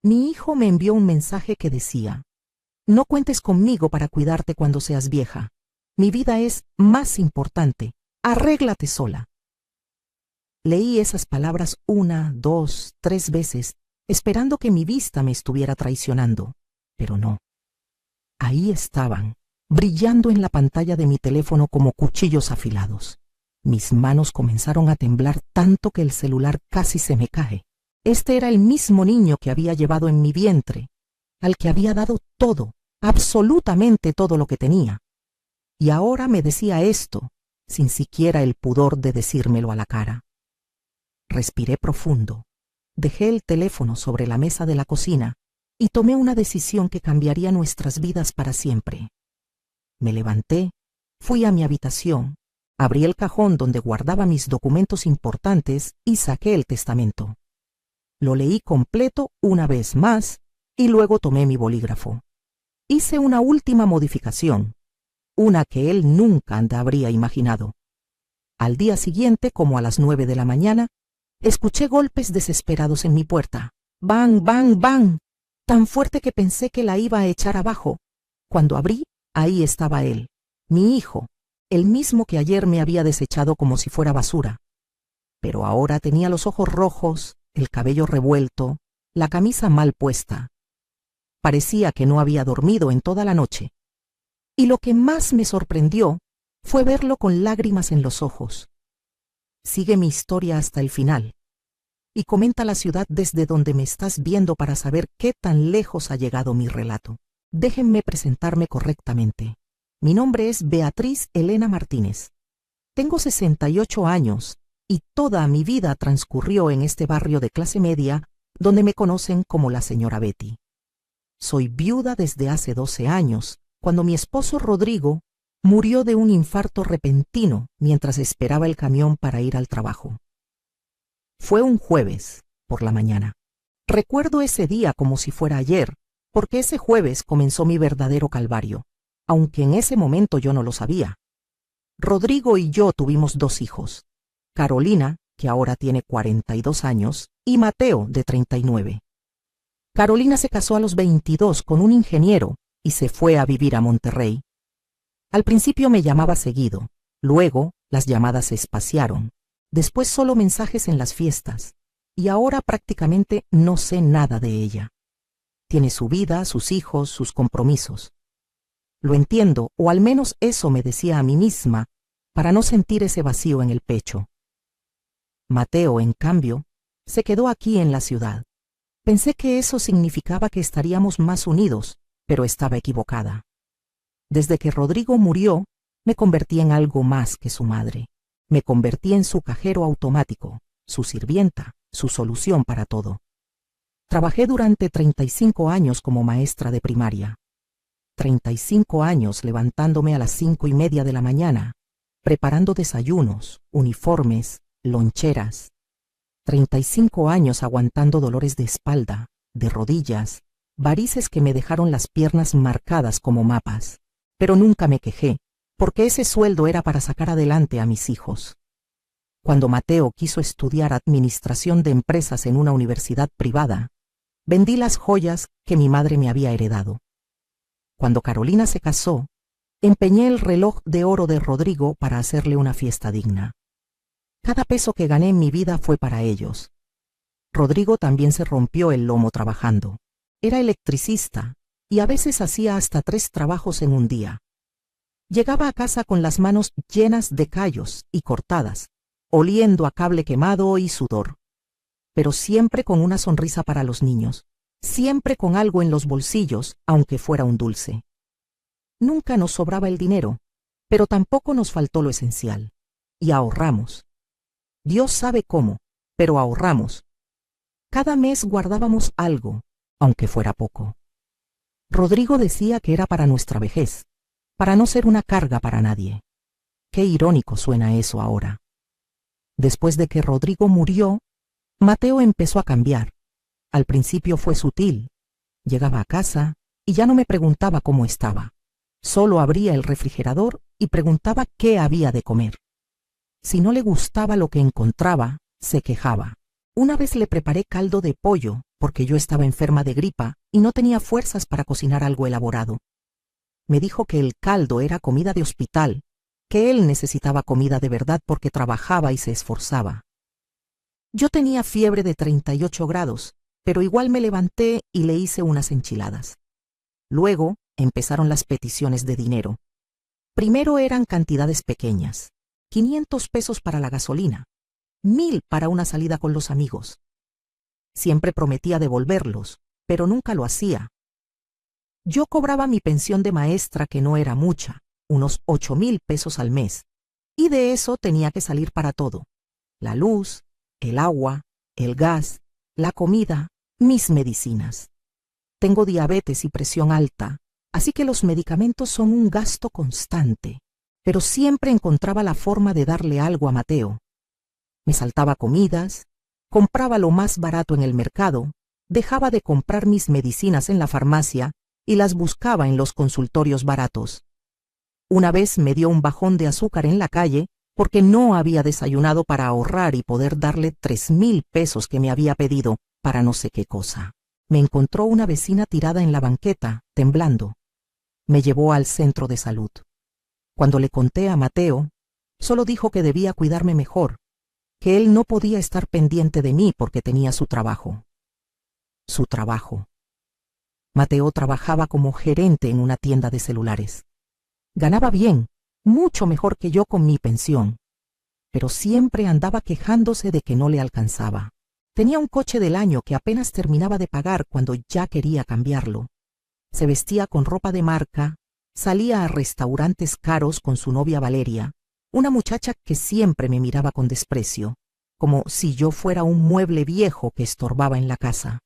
Mi hijo me envió un mensaje que decía: no cuentes conmigo para cuidarte cuando seas vieja. Mi vida es más importante. Arréglate sola. Leí esas palabras 1, 2, 3 veces, esperando que mi vista me estuviera traicionando, pero no. Ahí estaban, brillando en la pantalla de mi teléfono como cuchillos afilados. Mis manos comenzaron a temblar tanto que el celular casi se me cae. Este era el mismo niño que había llevado en mi vientre, al que había dado todo, absolutamente todo lo que tenía. Y ahora me decía esto, sin siquiera el pudor de decírmelo a la cara. Respiré profundo, dejé el teléfono sobre la mesa de la cocina y tomé una decisión que cambiaría nuestras vidas para siempre. Me levanté, fui a mi habitación, abrí el cajón donde guardaba mis documentos importantes y saqué el testamento. Lo leí completo una vez más y luego tomé mi bolígrafo. Hice una última modificación, una que él nunca habría imaginado. Al día siguiente, como a las 9 de la mañana, escuché golpes desesperados en mi puerta. ¡Bang, bang, bang! Tan fuerte que pensé que la iba a echar abajo. Cuando abrí, ahí estaba él, mi hijo, el mismo que ayer me había desechado como si fuera basura. Pero ahora tenía los ojos rojos, el cabello revuelto, la camisa mal puesta. Parecía que no había dormido en toda la noche. Y lo que más me sorprendió fue verlo con lágrimas en los ojos. Sigue mi historia hasta el final y comenta la ciudad desde donde me estás viendo para saber qué tan lejos ha llegado mi relato. Déjenme presentarme correctamente. Mi nombre es Beatriz Elena Martínez. Tengo 68 años y toda mi vida transcurrió en este barrio de clase media donde me conocen como la señora Betty. Soy viuda desde hace 12 años, cuando mi esposo Rodrigo murió de un infarto repentino mientras esperaba el camión para ir al trabajo. Fue un jueves, por la mañana. Recuerdo ese día como si fuera ayer, porque ese jueves comenzó mi verdadero calvario, aunque en ese momento yo no lo sabía. Rodrigo y yo tuvimos 2 hijos, Carolina, que ahora tiene 42 años, y Mateo, de 39. Carolina se casó a los 22 con un ingeniero y se fue a vivir a Monterrey. Al principio me llamaba seguido, luego las llamadas se espaciaron, después solo mensajes en las fiestas, y ahora prácticamente no sé nada de ella. Tiene su vida, sus hijos, sus compromisos. Lo entiendo, o al menos eso me decía a mí misma, para no sentir ese vacío en el pecho. Mateo, en cambio, se quedó aquí en la ciudad. Pensé que eso significaba que estaríamos más unidos, pero estaba equivocada. Desde que Rodrigo murió, me convertí en algo más que su madre. Me convertí en su cajero automático, su sirvienta, su solución para todo. Trabajé durante 35 años como maestra de primaria. 35 años levantándome a las 5:30 de la mañana, preparando desayunos, uniformes, loncheras. 35 años aguantando dolores de espalda, de rodillas, varices que me dejaron las piernas marcadas como mapas. Pero nunca me quejé, porque ese sueldo era para sacar adelante a mis hijos. Cuando Mateo quiso estudiar administración de empresas en una universidad privada, vendí las joyas que mi madre me había heredado. Cuando Carolina se casó, empeñé el reloj de oro de Rodrigo para hacerle una fiesta digna. Cada peso que gané en mi vida fue para ellos. Rodrigo también se rompió el lomo trabajando. Era electricista y a veces hacía hasta 3 trabajos en un día. Llegaba a casa con las manos llenas de callos y cortadas, oliendo a cable quemado y sudor, pero siempre con una sonrisa para los niños, siempre con algo en los bolsillos, aunque fuera un dulce. Nunca nos sobraba el dinero, pero tampoco nos faltó lo esencial, y ahorramos. Dios sabe cómo, pero ahorramos. Cada mes guardábamos algo, aunque fuera poco. Rodrigo decía que era para nuestra vejez, para no ser una carga para nadie. Qué irónico suena eso ahora. Después de que Rodrigo murió, Mateo empezó a cambiar. Al principio fue sutil. Llegaba a casa y ya no me preguntaba cómo estaba. Solo abría el refrigerador y preguntaba qué había de comer. Si no le gustaba lo que encontraba, se quejaba. Una vez le preparé caldo de pollo porque yo estaba enferma de gripa y no tenía fuerzas para cocinar algo elaborado. Me dijo que el caldo era comida de hospital, que él necesitaba comida de verdad porque trabajaba y se esforzaba. Yo tenía fiebre de 38 grados, pero igual me levanté y le hice unas enchiladas. Luego empezaron las peticiones de dinero. Primero eran cantidades pequeñas, 500 pesos para la gasolina, 1000 para una salida con los amigos. Siempre prometía devolverlos, pero nunca lo hacía. Yo cobraba mi pensión de maestra, que no era mucha, unos 8,000 pesos al mes, y de eso tenía que salir para todo: la luz, el agua, el gas, la comida, mis medicinas. Tengo diabetes y presión alta, así que los medicamentos son un gasto constante, pero siempre encontraba la forma de darle algo a Mateo. Me saltaba comidas, compraba lo más barato en el mercado, dejaba de comprar mis medicinas en la farmacia y las buscaba en los consultorios baratos. Una vez me dio un bajón de azúcar en la calle porque no había desayunado para ahorrar y poder darle 3,000 pesos que me había pedido para no sé qué cosa. Me encontró una vecina tirada en la banqueta, temblando. Me llevó al centro de salud. Cuando le conté a Mateo, solo dijo que debía cuidarme mejor, que él no podía estar pendiente de mí porque tenía su trabajo. Su trabajo. Mateo trabajaba como gerente en una tienda de celulares. Ganaba bien, mucho mejor que yo con mi pensión, pero siempre andaba quejándose de que no le alcanzaba. Tenía un coche del año que apenas terminaba de pagar cuando ya quería cambiarlo. Se vestía con ropa de marca, salía a restaurantes caros con su novia Valeria, una muchacha que siempre me miraba con desprecio, como si yo fuera un mueble viejo que estorbaba en la casa.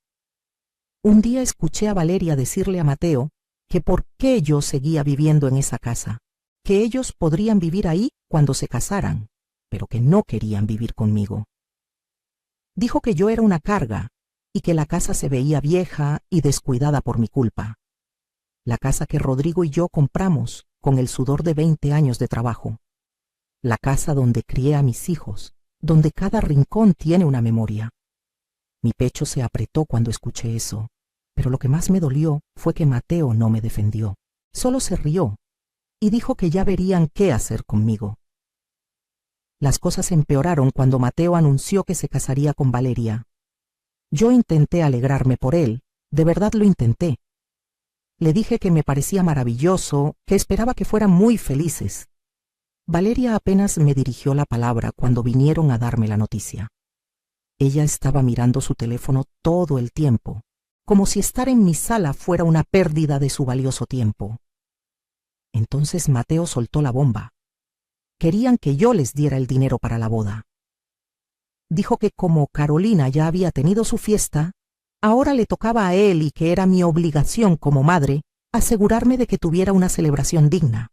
Un día escuché a Valeria decirle a Mateo que por qué yo seguía viviendo en esa casa, que ellos podrían vivir ahí cuando se casaran, pero que no querían vivir conmigo. Dijo que yo era una carga y que la casa se veía vieja y descuidada por mi culpa. La casa que Rodrigo y yo compramos con el sudor de 20 años de trabajo. La casa donde crié a mis hijos, donde cada rincón tiene una memoria. Mi pecho se apretó cuando escuché eso, pero lo que más me dolió fue que Mateo no me defendió. Solo se rió y dijo que ya verían qué hacer conmigo. Las cosas empeoraron cuando Mateo anunció que se casaría con Valeria. Yo intenté alegrarme por él, de verdad lo intenté. Le dije que me parecía maravilloso, que esperaba que fueran muy felices. Valeria apenas me dirigió la palabra cuando vinieron a darme la noticia. Ella estaba mirando su teléfono todo el tiempo, como si estar en mi sala fuera una pérdida de su valioso tiempo. Entonces Mateo soltó la bomba. Querían que yo les diera el dinero para la boda. Dijo que como Carolina ya había tenido su fiesta, ahora le tocaba a él y que era mi obligación como madre asegurarme de que tuviera una celebración digna.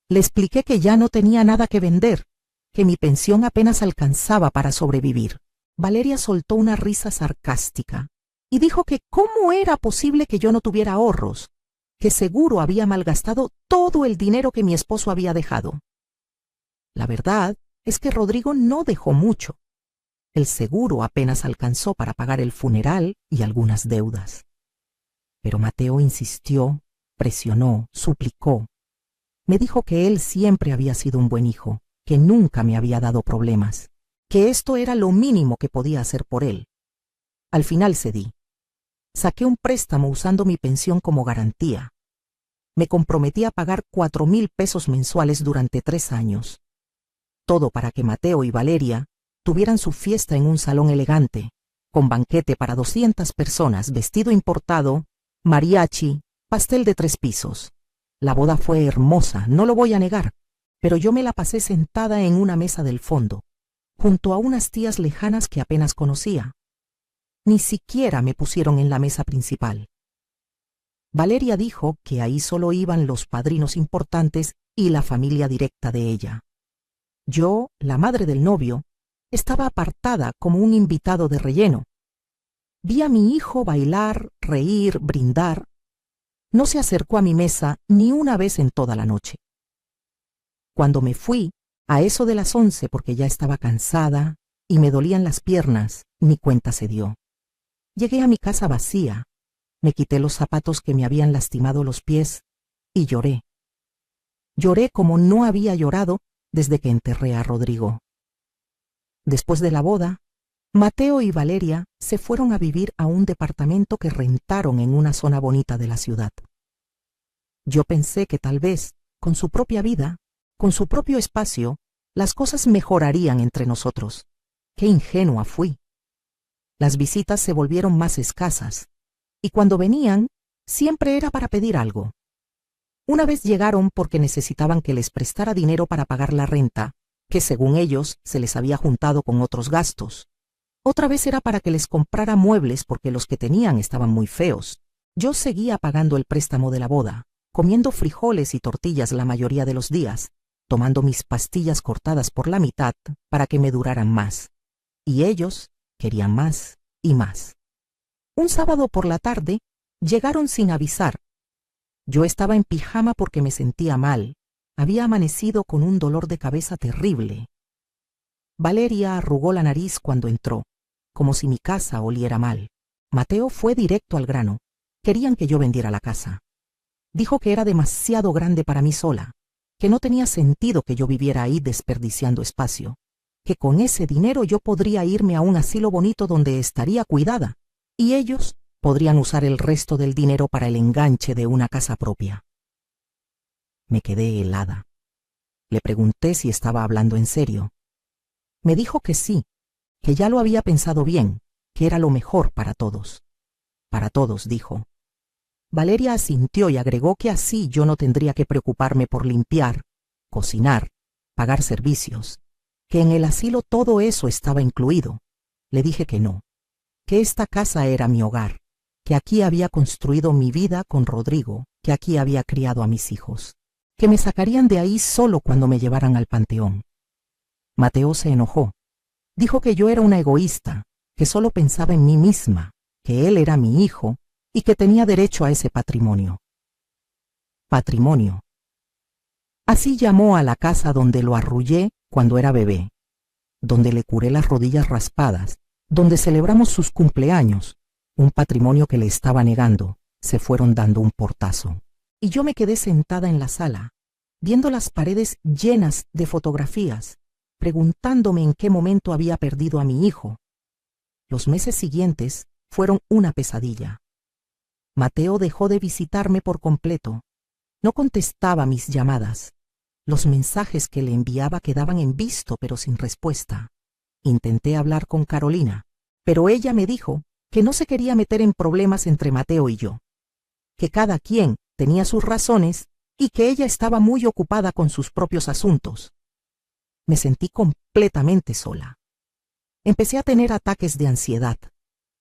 Le expliqué que ya no tenía nada que vender, que mi pensión apenas alcanzaba para sobrevivir. Valeria soltó una risa sarcástica y dijo que cómo era posible que yo no tuviera ahorros, que seguro había malgastado todo el dinero que mi esposo había dejado. La verdad es que Rodrigo no dejó mucho. El seguro apenas alcanzó para pagar el funeral y algunas deudas. Pero Mateo insistió, presionó, suplicó. Me dijo que él siempre había sido un buen hijo, que nunca me había dado problemas, que esto era lo mínimo que podía hacer por él. Al final cedí. Saqué un préstamo usando mi pensión como garantía. Me comprometí a pagar 4,000 pesos mensuales durante 3 años. Todo para que Mateo y Valeria tuvieran su fiesta en un salón elegante, con banquete para 200 personas, vestido importado, mariachi, pastel de 3 pisos. La boda fue hermosa, no lo voy a negar, pero yo me la pasé sentada en una mesa del fondo, junto a unas tías lejanas que apenas conocía. Ni siquiera me pusieron en la mesa principal. Valeria dijo que ahí solo iban los padrinos importantes y la familia directa de ella. Yo, la madre del novio, estaba apartada como un invitado de relleno. Vi a mi hijo bailar, reír, brindar. No se acercó a mi mesa ni una vez en toda la noche. Cuando me fui, a eso de las 11 porque ya estaba cansada y me dolían las piernas, ni cuenta se dio. Llegué a mi casa vacía, me quité los zapatos que me habían lastimado los pies y lloré. Lloré como no había llorado desde que enterré a Rodrigo. Después de la boda, Mateo y Valeria se fueron a vivir a un departamento que rentaron en una zona bonita de la ciudad. Yo pensé que tal vez, con su propia vida, con su propio espacio, las cosas mejorarían entre nosotros. ¡Qué ingenua fui! Las visitas se volvieron más escasas, y cuando venían, siempre era para pedir algo. Una vez llegaron porque necesitaban que les prestara dinero para pagar la renta, que según ellos se les había juntado con otros gastos. Otra vez era para que les comprara muebles porque los que tenían estaban muy feos. Yo seguía pagando el préstamo de la boda, comiendo frijoles y tortillas la mayoría de los días, tomando mis pastillas cortadas por la mitad para que me duraran más. Y ellos querían más y más. Un sábado por la tarde llegaron sin avisar. Yo estaba en pijama porque me sentía mal. Había amanecido con un dolor de cabeza terrible. Valeria arrugó la nariz cuando entró, como si mi casa oliera mal. Mateo fue directo al grano. Querían que yo vendiera la casa. Dijo que era demasiado grande para mí sola, que no tenía sentido que yo viviera ahí desperdiciando espacio, que con ese dinero yo podría irme a un asilo bonito donde estaría cuidada, y ellos podrían usar el resto del dinero para el enganche de una casa propia. Me quedé helada. Le pregunté si estaba hablando en serio. Me dijo que sí, que ya lo había pensado bien, que era lo mejor para todos. Para todos, dijo. Valeria asintió y agregó que así yo no tendría que preocuparme por limpiar, cocinar, pagar servicios, que en el asilo todo eso estaba incluido. Le dije que no, que esta casa era mi hogar, que aquí había construido mi vida con Rodrigo, que aquí había criado a mis hijos, que me sacarían de ahí solo cuando me llevaran al panteón. Mateo se enojó. Dijo que yo era una egoísta, que solo pensaba en mí misma, que él era mi hijo y que tenía derecho a ese patrimonio. Patrimonio. Así llamó a la casa donde lo arrullé cuando era bebé, donde le curé las rodillas raspadas, donde celebramos sus cumpleaños, un patrimonio que le estaba negando. Se fueron dando un portazo. Y yo me quedé sentada en la sala, viendo las paredes llenas de fotografías, preguntándome en qué momento había perdido a mi hijo. Los meses siguientes fueron una pesadilla. Mateo dejó de visitarme por completo. No contestaba mis llamadas. Los mensajes que le enviaba quedaban en visto pero sin respuesta. Intenté hablar con Carolina, pero ella me dijo que no se quería meter en problemas entre Mateo y yo, que cada quien tenía sus razones y que ella estaba muy ocupada con sus propios asuntos. Me sentí completamente sola. Empecé a tener ataques de ansiedad.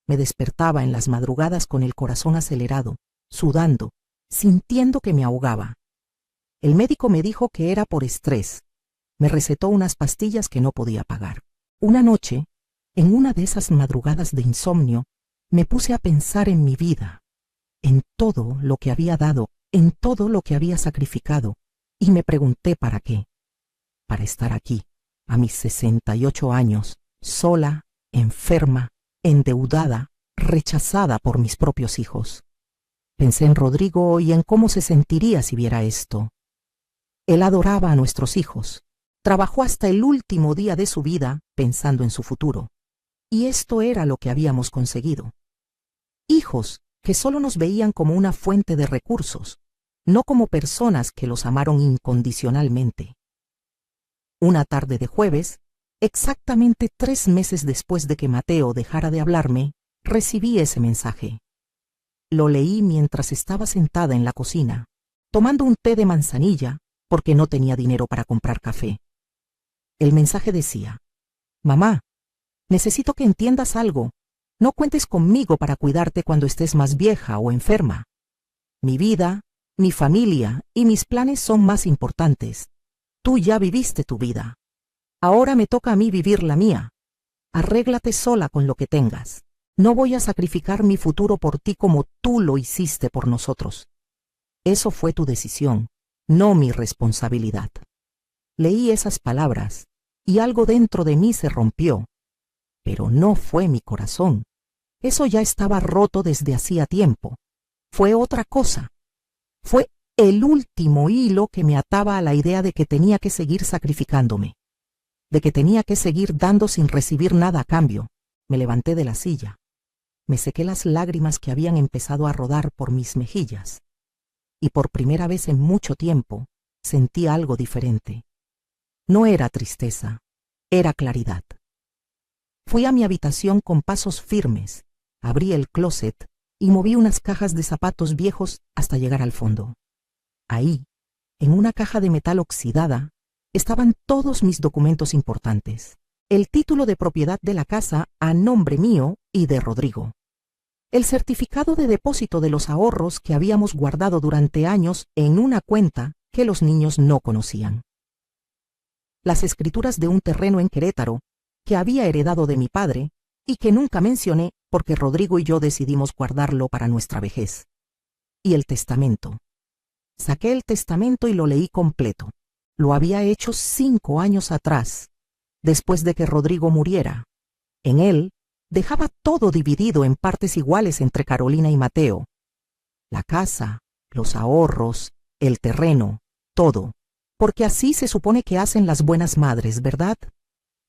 Me despertaba en las madrugadas con el corazón acelerado, sudando, sintiendo que me ahogaba. El médico me dijo que era por estrés. Me recetó unas pastillas que no podía pagar. Una noche, en una de esas madrugadas de insomnio, me puse a pensar en mi vida, en todo lo que había dado, en todo lo que había sacrificado, y me pregunté para qué. Para estar aquí, a mis 68 años, sola, enferma, endeudada, rechazada por mis propios hijos. Pensé en Rodrigo y en cómo se sentiría si viera esto. Él adoraba a nuestros hijos. Trabajó hasta el último día de su vida pensando en su futuro. Y esto era lo que habíamos conseguido. Hijos que solo nos veían como una fuente de recursos, no como personas que los amaron incondicionalmente. Una tarde de jueves, exactamente 3 meses después de que Mateo dejara de hablarme, recibí ese mensaje. Lo leí mientras estaba sentada en la cocina, tomando un té de manzanilla porque no tenía dinero para comprar café. El mensaje decía: «Mamá, necesito que entiendas algo. No cuentes conmigo para cuidarte cuando estés más vieja o enferma. Mi vida, mi familia y mis planes son más importantes. Tú ya viviste tu vida. Ahora me toca a mí vivir la mía. Arréglate sola con lo que tengas. No voy a sacrificar mi futuro por ti como tú lo hiciste por nosotros. Eso fue tu decisión, no mi responsabilidad». Leí esas palabras y algo dentro de mí se rompió. Pero no fue mi corazón. Eso ya estaba roto desde hacía tiempo. Fue otra cosa. Fue el último hilo que me ataba a la idea de que tenía que seguir sacrificándome, de que tenía que seguir dando sin recibir nada a cambio. Me levanté de la silla. Me sequé las lágrimas que habían empezado a rodar por mis mejillas. Y por primera vez en mucho tiempo sentí algo diferente. No era tristeza, era claridad. Fui a mi habitación con pasos firmes, abrí el closet y moví unas cajas de zapatos viejos hasta llegar al fondo. Ahí, en una caja de metal oxidada, estaban todos mis documentos importantes. El título de propiedad de la casa a nombre mío y de Rodrigo. El certificado de depósito de los ahorros que habíamos guardado durante años en una cuenta que los niños no conocían. Las escrituras de un terreno en Querétaro que había heredado de mi padre y que nunca mencioné porque Rodrigo y yo decidimos guardarlo para nuestra vejez. Y el testamento. Saqué el testamento y lo leí completo. Lo había hecho 5 años atrás, después de que Rodrigo muriera. En él dejaba todo dividido en partes iguales entre Carolina y Mateo. La casa, los ahorros, el terreno, todo. Porque así se supone que hacen las buenas madres, ¿verdad?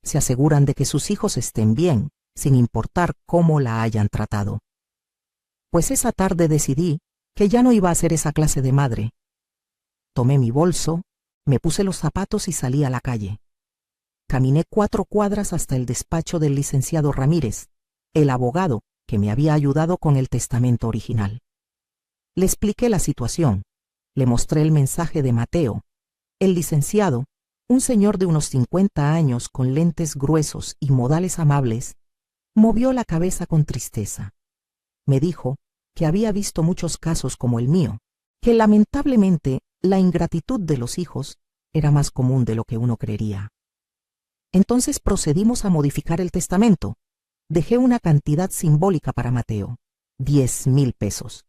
Se aseguran de que sus hijos estén bien, sin importar cómo la hayan tratado. Pues esa tarde decidí que ya no iba a ser esa clase de madre. Tomé mi bolso, me puse los zapatos y salí a la calle. Caminé 4 cuadras hasta el despacho del licenciado Ramírez, el abogado que me había ayudado con el testamento original. Le expliqué la situación, le mostré el mensaje de Mateo. El licenciado, un señor de unos 50 años con lentes gruesos y modales amables, movió la cabeza con tristeza. Me dijo que había visto muchos casos como el mío, que lamentablemente la ingratitud de los hijos era más común de lo que uno creería. Entonces procedimos a modificar el testamento. Dejé una cantidad simbólica para Mateo, 10,000 pesos.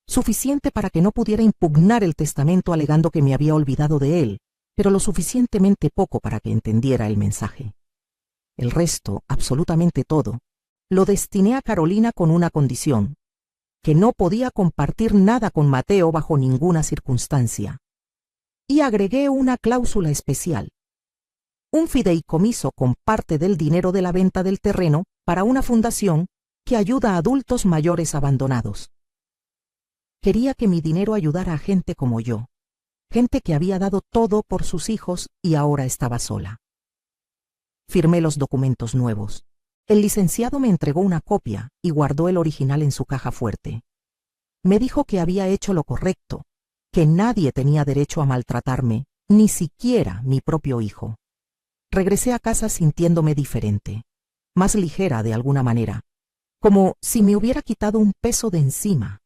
Suficiente para que no pudiera impugnar el testamento alegando que me había olvidado de él, pero lo suficientemente poco para que entendiera el mensaje. El resto, absolutamente todo, lo destiné a Carolina con una condición, que no podía compartir nada con Mateo bajo ninguna circunstancia. Y agregué una cláusula especial. Un fideicomiso con parte del dinero de la venta del terreno para una fundación que ayuda a adultos mayores abandonados. Quería que mi dinero ayudara a gente como yo, gente que había dado todo por sus hijos y ahora estaba sola. Firmé los documentos nuevos. El licenciado me entregó una copia y guardó el original en su caja fuerte. Me dijo que había hecho lo correcto, que nadie tenía derecho a maltratarme, ni siquiera mi propio hijo. Regresé a casa sintiéndome diferente, más ligera de alguna manera, como si me hubiera quitado un peso de encima.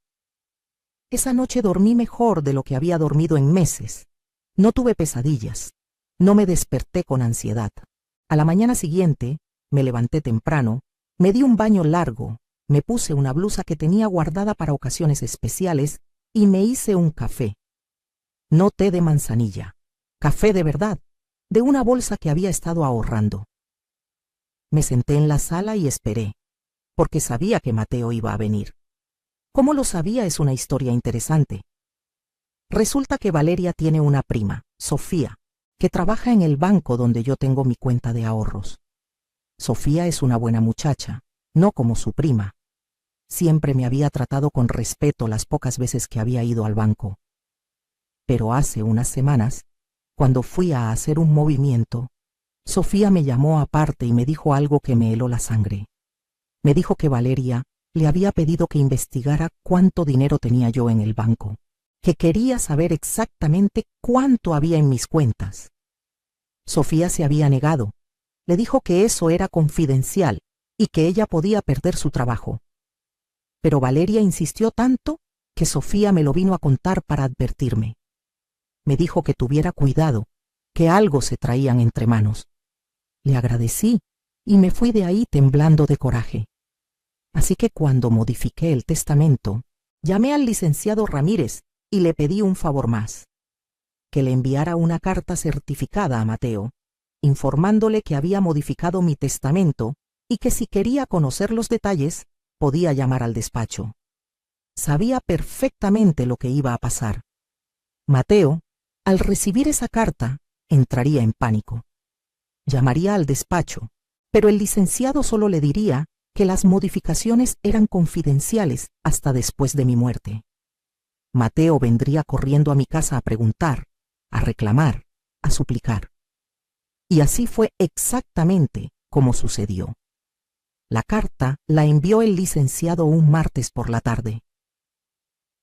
Esa noche dormí mejor de lo que había dormido en meses. No tuve pesadillas. No me desperté con ansiedad. A la mañana siguiente, me levanté temprano, me di un baño largo, me puse una blusa que tenía guardada para ocasiones especiales y me hice un café. No té de manzanilla, café de verdad, de una bolsa que había estado ahorrando. Me senté en la sala y esperé, porque sabía que Mateo iba a venir. Cómo lo sabía es una historia interesante. Resulta que Valeria tiene una prima, Sofía, que trabaja en el banco donde yo tengo mi cuenta de ahorros. Sofía es una buena muchacha, no como su prima. Siempre me había tratado con respeto las pocas veces que había ido al banco. Pero hace unas semanas, cuando fui a hacer un movimiento, Sofía me llamó aparte y me dijo algo que me heló la sangre. Me dijo que Valeria le había pedido que investigara cuánto dinero tenía yo en el banco, que quería saber exactamente cuánto había en mis cuentas. Sofía se había negado. Le dijo que eso era confidencial y que ella podía perder su trabajo. Pero Valeria insistió tanto que Sofía me lo vino a contar para advertirme. Me dijo que tuviera cuidado, que algo se traían entre manos. Le agradecí y me fui de ahí temblando de coraje. Así que cuando modifiqué el testamento, llamé al licenciado Ramírez y le pedí un favor más, que le enviara una carta certificada a Mateo, informándole que había modificado mi testamento y que si quería conocer los detalles, podía llamar al despacho. Sabía perfectamente lo que iba a pasar. Mateo, al recibir esa carta, entraría en pánico. Llamaría al despacho, pero el licenciado solo le diría que las modificaciones eran confidenciales hasta después de mi muerte. Mateo vendría corriendo a mi casa a preguntar, a reclamar, a suplicar. Y así fue exactamente como sucedió. La carta la envió el licenciado un martes por la tarde.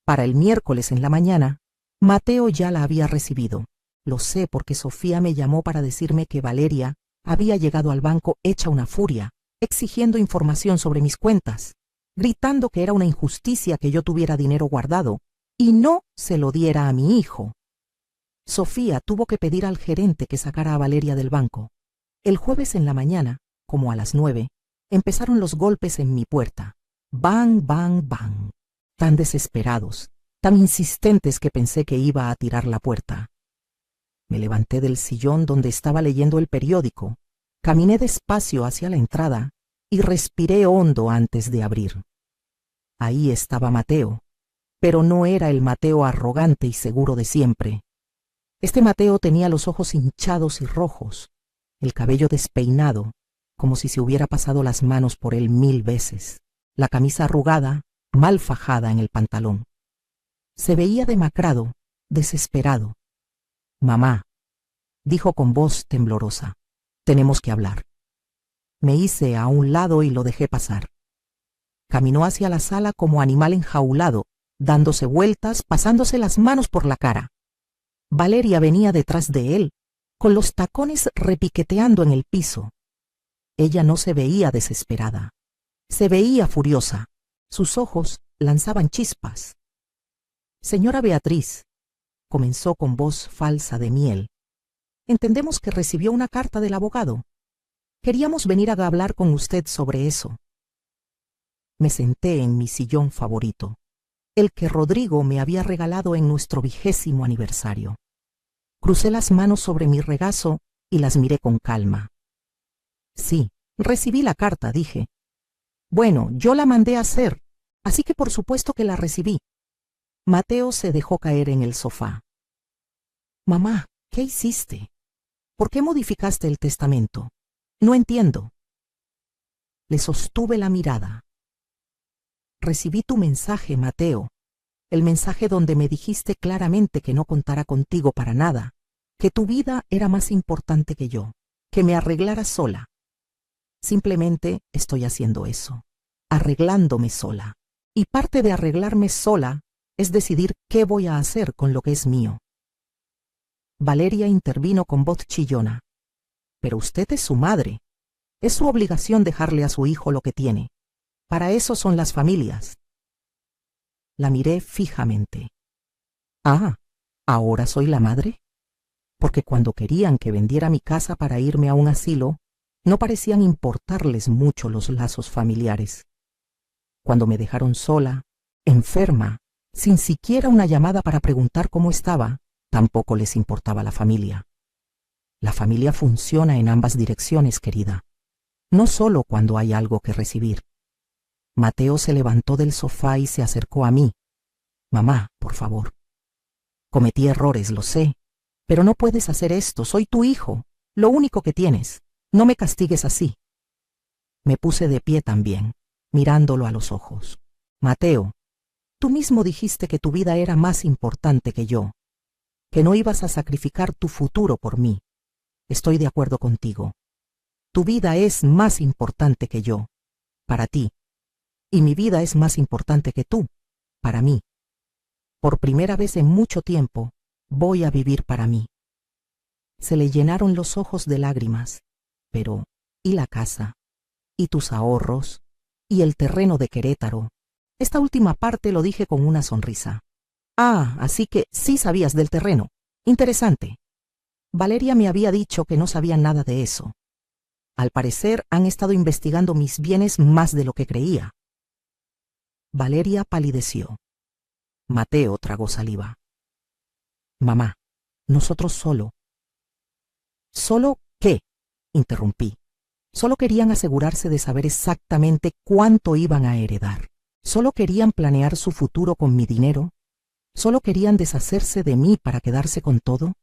Para el miércoles en la mañana, Mateo ya la había recibido. Lo sé porque Sofía me llamó para decirme que Valeria había llegado al banco hecha una furia, exigiendo información sobre mis cuentas, gritando que era una injusticia que yo tuviera dinero guardado y no se lo diera a mi hijo. Sofía tuvo que pedir al gerente que sacara a Valeria del banco. El jueves en la mañana, como a las 9, empezaron los golpes en mi puerta. Bang, bang, bang. Tan desesperados, tan insistentes que pensé que iba a tirar la puerta. Me levanté del sillón donde estaba leyendo el periódico, caminé despacio hacia la entrada y respiré hondo antes de abrir. Ahí estaba Mateo, pero no era el Mateo arrogante y seguro de siempre. Este Mateo tenía los ojos hinchados y rojos, el cabello despeinado, como si se hubiera pasado las manos por él 1000 veces, la camisa arrugada, mal fajada en el pantalón. Se veía demacrado, desesperado. «Mamá», dijo con voz temblorosa, «tenemos que hablar». Me hice a un lado y lo dejé pasar. Caminó hacia la sala como animal enjaulado, dándose vueltas, pasándose las manos por la cara. Valeria venía detrás de él, con los tacones repiqueteando en el piso. Ella no se veía desesperada. Se veía furiosa. Sus ojos lanzaban chispas. «Señora Beatriz», comenzó con voz falsa de miel, «entendemos que recibió una carta del abogado. Queríamos venir a hablar con usted sobre eso». Me senté en mi sillón favorito, el que Rodrigo me había regalado en nuestro 20º aniversario. Crucé las manos sobre mi regazo y las miré con calma. «Sí, recibí la carta», dije. «Bueno, yo la mandé a hacer, así que por supuesto que la recibí». Mateo se dejó caer en el sofá. «Mamá, ¿qué hiciste? ¿Por qué modificaste el testamento? No entiendo». Le sostuve la mirada. «Recibí tu mensaje, Mateo, el mensaje donde me dijiste claramente que no contara contigo para nada, que tu vida era más importante que yo, que me arreglara sola. Simplemente estoy haciendo eso, arreglándome sola. Y parte de arreglarme sola es decidir qué voy a hacer con lo que es mío». Valeria intervino con voz chillona. «Pero usted es su madre. Es su obligación dejarle a su hijo lo que tiene. Para eso son las familias». La miré fijamente. «Ah, ¿ahora soy la madre? Porque cuando querían que vendiera mi casa para irme a un asilo, no parecían importarles mucho los lazos familiares. Cuando me dejaron sola, enferma, sin siquiera una llamada para preguntar cómo estaba, tampoco les importaba la familia. La familia funciona en ambas direcciones, querida. No solo cuando hay algo que recibir». Mateo se levantó del sofá y se acercó a mí. «Mamá, por favor. Cometí errores, lo sé, pero no puedes hacer esto. Soy tu hijo, lo único que tienes. No me castigues así». Me puse de pie también, mirándolo a los ojos. «Mateo, tú mismo dijiste que tu vida era más importante que yo, que no ibas a sacrificar tu futuro por mí. Estoy de acuerdo contigo. Tu vida es más importante que yo, para ti. Y mi vida es más importante que tú, para mí. Por primera vez en mucho tiempo, voy a vivir para mí». Se le llenaron los ojos de lágrimas. «Pero, ¿y la casa? ¿Y tus ahorros? ¿Y el terreno de Querétaro?» Esta última parte lo dije con una sonrisa. «Ah, así que sí sabías del terreno. Interesante. Valeria me había dicho que no sabía nada de eso. Al parecer han estado investigando mis bienes más de lo que creía». Valeria palideció. Mateo tragó saliva. «Mamá, nosotros solo». «¿Solo qué?», interrumpí. Solo querían asegurarse de saber exactamente cuánto iban a heredar. Solo querían planear su futuro con mi dinero. Solo querían deshacerse de mí para quedarse con todo.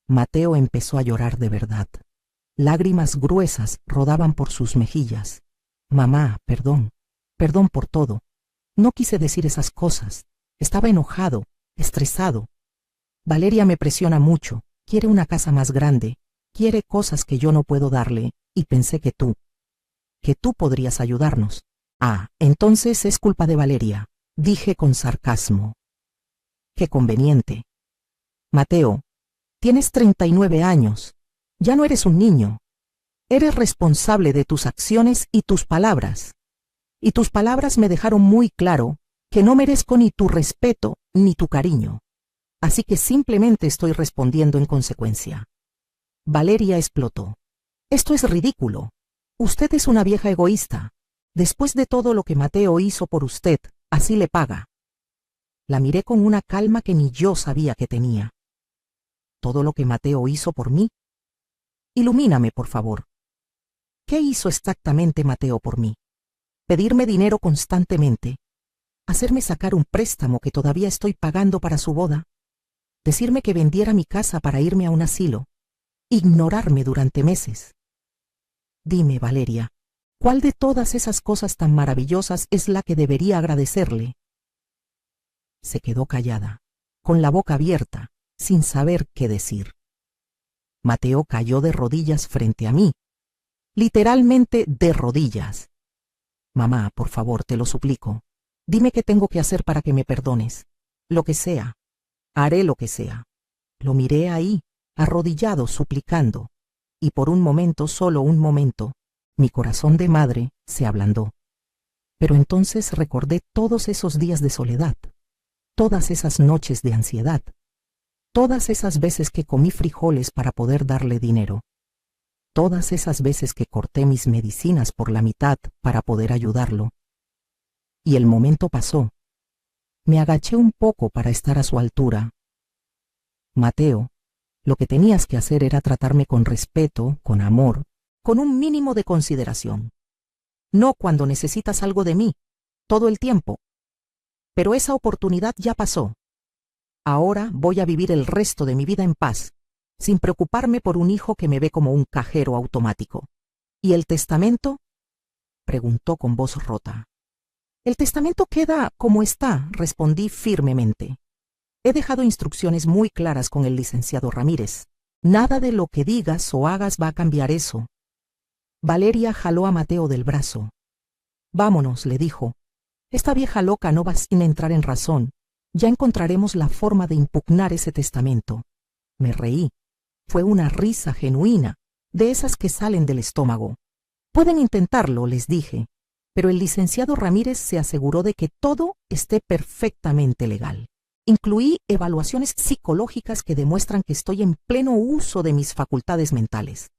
Mateo empezó a llorar de verdad. Lágrimas gruesas rodaban por sus mejillas. Mamá, perdón. Perdón por todo. No quise decir esas cosas. Estaba enojado, estresado. Valeria me presiona mucho. Quiere una casa más grande. Quiere cosas que yo no puedo darle. Y pensé que tú podrías ayudarnos. Ah, entonces es culpa de Valeria, dije con sarcasmo. Qué conveniente. Mateo, tienes 39 años. Ya no eres un niño. Eres responsable de tus acciones y tus palabras. Y tus palabras me dejaron muy claro que no merezco ni tu respeto ni tu cariño. Así que simplemente estoy respondiendo en consecuencia. Valeria explotó. Esto es ridículo. Usted es una vieja egoísta. Después de todo lo que Mateo hizo por usted, así le paga. La miré con una calma que ni yo sabía que tenía. ¿Todo lo que Mateo hizo por mí? Ilumíname, por favor. ¿Qué hizo exactamente Mateo por mí? Pedirme dinero constantemente. Hacerme sacar un préstamo que todavía estoy pagando para su boda. Decirme que vendiera mi casa para irme a un asilo. Ignorarme durante meses. Dime, Valeria, ¿cuál de todas esas cosas tan maravillosas es la que debería agradecerle? Se quedó callada, con la boca abierta, sin saber qué decir. Mateo cayó de rodillas frente a mí, literalmente de rodillas. Mamá, por favor, te lo suplico. Dime qué tengo que hacer para que me perdones. Lo que sea. Haré lo que sea. Lo miré ahí, arrodillado, suplicando. Y por un momento, solo un momento, mi corazón de madre se ablandó. Pero entonces recordé todos esos días de soledad, todas esas noches de ansiedad, todas esas veces que comí frijoles para poder darle dinero, todas esas veces que corté mis medicinas por la mitad para poder ayudarlo. Y el momento pasó. Me agaché un poco para estar a su altura. Mateo, lo que tenías que hacer era tratarme con respeto, con amor, con un mínimo de consideración. No cuando necesitas algo de mí, todo el tiempo. Pero esa oportunidad ya pasó. Ahora voy a vivir el resto de mi vida en paz, sin preocuparme por un hijo que me ve como un cajero automático. ¿Y el testamento? Preguntó con voz rota. El testamento queda como está, respondí firmemente. He dejado instrucciones muy claras con el licenciado Ramírez. Nada de lo que digas o hagas va a cambiar eso. Valeria jaló a Mateo del brazo. Vámonos, le dijo. Esta vieja loca no va sin entrar en razón. Ya encontraremos la forma de impugnar ese testamento. Me reí. Fue una risa genuina, de esas que salen del estómago. Pueden intentarlo, les dije, pero el licenciado Ramírez se aseguró de que todo esté perfectamente legal. Incluí evaluaciones psicológicas que demuestran que estoy en pleno uso de mis facultades mentales.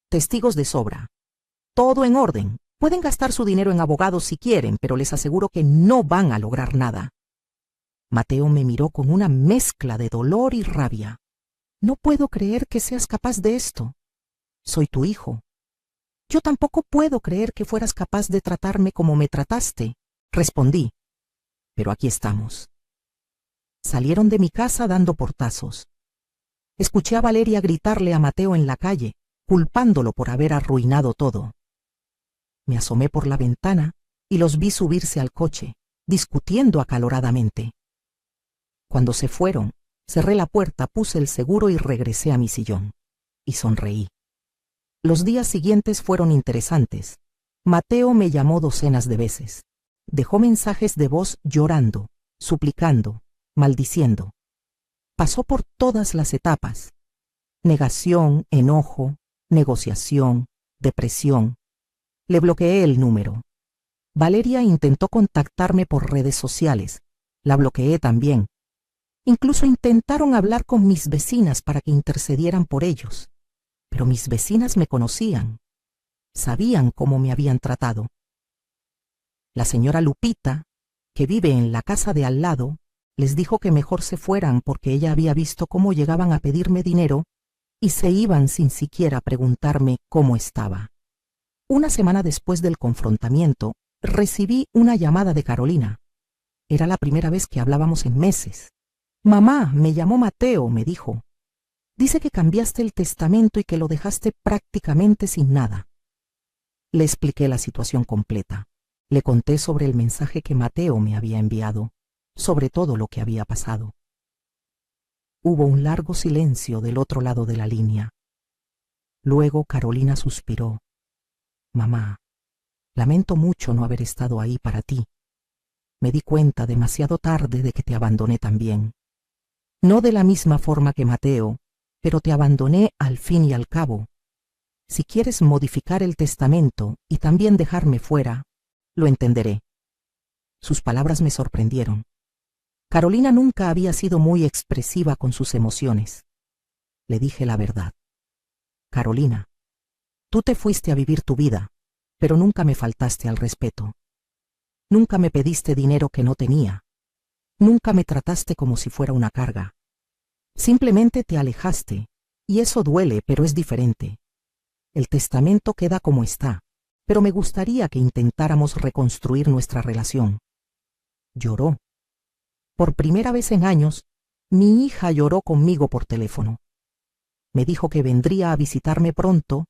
Testigos de sobra. Todo en orden. Pueden gastar su dinero en abogados si quieren, pero les aseguro que no van a lograr nada. Mateo me miró con una mezcla de dolor y rabia. No puedo creer que seas capaz de esto. Soy tu hijo. Yo tampoco puedo creer que fueras capaz de tratarme como me trataste, respondí. Pero aquí estamos. Salieron de mi casa dando portazos. Escuché a Valeria gritarle a Mateo en la calle, culpándolo por haber arruinado todo. Me asomé por la ventana y los vi subirse al coche, discutiendo acaloradamente. Cuando se fueron, cerré la puerta, puse el seguro y regresé a mi sillón. Y sonreí. Los días siguientes fueron interesantes. Mateo me llamó docenas de veces. Dejó mensajes de voz llorando, suplicando, maldiciendo. Pasó por todas las etapas. Negación, enojo, negociación, depresión. Le bloqueé el número. Valeria intentó contactarme por redes sociales. La bloqueé también. Incluso intentaron hablar con mis vecinas para que intercedieran por ellos. Pero mis vecinas me conocían. Sabían cómo me habían tratado. La señora Lupita, que vive en la casa de al lado, les dijo que mejor se fueran porque ella había visto cómo llegaban a pedirme dinero y se iban sin siquiera preguntarme cómo estaba. Una semana después del confrontamiento, recibí una llamada de Carolina. Era la primera vez que hablábamos en meses. Mamá, me llamó Mateo, me dijo. Dice que cambiaste el testamento y que lo dejaste prácticamente sin nada. Le expliqué la situación completa. Le conté sobre el mensaje que Mateo me había enviado, sobre todo lo que había pasado. Hubo un largo silencio del otro lado de la línea. Luego Carolina suspiró. Mamá, lamento mucho no haber estado ahí para ti. Me di cuenta demasiado tarde de que te abandoné también. No de la misma forma que Mateo, pero te abandoné al fin y al cabo. Si quieres modificar el testamento y también dejarme fuera, lo entenderé. Sus palabras me sorprendieron. Carolina nunca había sido muy expresiva con sus emociones. Le dije la verdad. Carolina, tú te fuiste a vivir tu vida, pero nunca me faltaste al respeto. Nunca me pediste dinero que no tenía. Nunca me trataste como si fuera una carga. Simplemente te alejaste, y eso duele, pero es diferente. El testamento queda como está, pero me gustaría que intentáramos reconstruir nuestra relación. Lloró. Por primera vez en años, mi hija lloró conmigo por teléfono. Me dijo que vendría a visitarme pronto,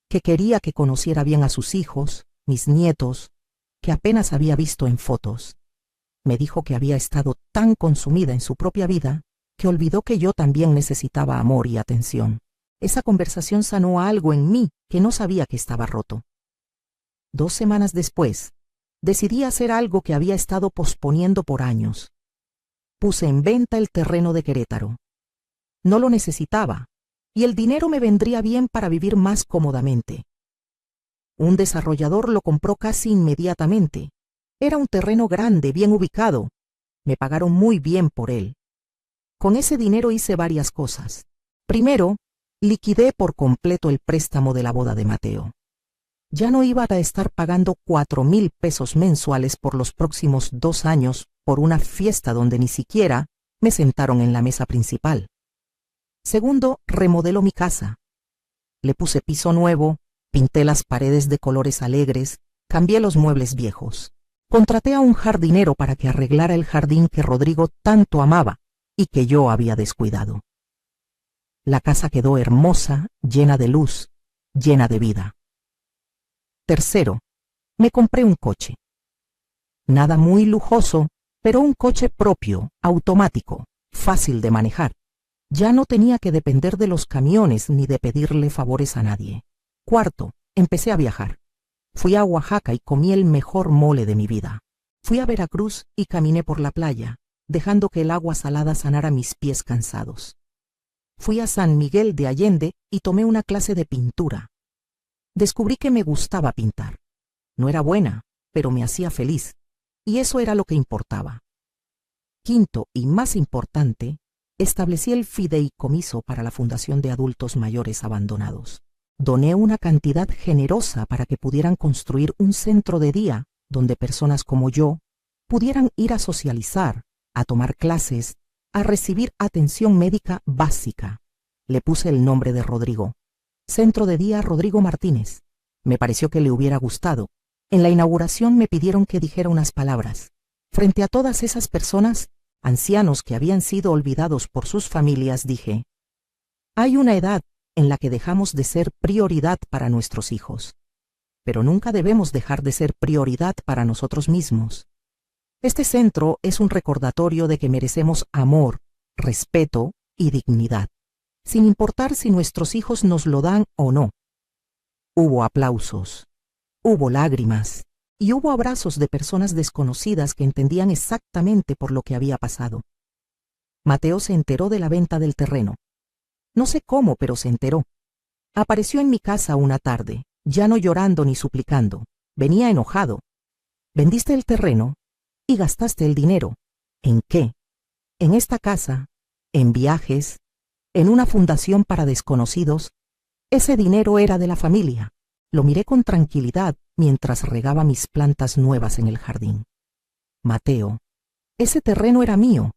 que quería que conociera bien a sus hijos, mis nietos, que apenas había visto en fotos. Me dijo que había estado tan consumida en su propia vida que olvidó que yo también necesitaba amor y atención. Esa conversación sanó algo en mí que no sabía que estaba roto. 2 semanas después, decidí hacer algo que había estado posponiendo por años. Puse en venta el terreno de Querétaro. No lo necesitaba, y el dinero me vendría bien para vivir más cómodamente. Un desarrollador lo compró casi inmediatamente. Era un terreno grande, bien ubicado. Me pagaron muy bien por él. Con ese dinero hice varias cosas. Primero, liquidé por completo el préstamo de la boda de Mateo. Ya no iba a estar pagando 4,000 pesos mensuales por los próximos 2 años por una fiesta donde ni siquiera me sentaron en la mesa principal. Segundo, remodeló mi casa. Le puse piso nuevo, pinté las paredes de colores alegres, cambié los muebles viejos. Contraté a un jardinero para que arreglara el jardín que Rodrigo tanto amaba y que yo había descuidado. La casa quedó hermosa, llena de luz, llena de vida. Tercero, me compré un coche. Nada muy lujoso, pero un coche propio, automático, fácil de manejar. Ya no tenía que depender de los camiones ni de pedirle favores a nadie. Cuarto, empecé a viajar. Fui a Oaxaca y comí el mejor mole de mi vida. Fui a Veracruz y caminé por la playa, dejando que el agua salada sanara mis pies cansados. Fui a San Miguel de Allende y tomé una clase de pintura. Descubrí que me gustaba pintar. No era buena, pero me hacía feliz, y eso era lo que importaba. Quinto y más importante, establecí el fideicomiso para la Fundación de Adultos Mayores Abandonados. Doné una cantidad generosa para que pudieran construir un centro de día donde personas como yo pudieran ir a socializar, a tomar clases, a recibir atención médica básica. Le puse el nombre de Rodrigo. Centro de Día Rodrigo Martínez. Me pareció que le hubiera gustado. En la inauguración me pidieron que dijera unas palabras. Frente a todas esas personas, ancianos que habían sido olvidados por sus familias, dije: hay una edad en la que dejamos de ser prioridad para nuestros hijos, pero nunca debemos dejar de ser prioridad para nosotros mismos. Este centro es un recordatorio de que merecemos amor, respeto y dignidad, sin importar si nuestros hijos nos lo dan o no. Hubo aplausos, hubo lágrimas y hubo abrazos de personas desconocidas que entendían exactamente por lo que había pasado. Mateo se enteró de la venta del terreno. No sé cómo, pero se enteró. Apareció en mi casa una tarde, ya no llorando ni suplicando. Venía enojado. Vendiste el terreno y gastaste el dinero. ¿En qué? En esta casa, en viajes, en una fundación para desconocidos. Ese dinero era de la familia. Lo miré con tranquilidad mientras regaba mis plantas nuevas en el jardín. Mateo, ese terreno era mío.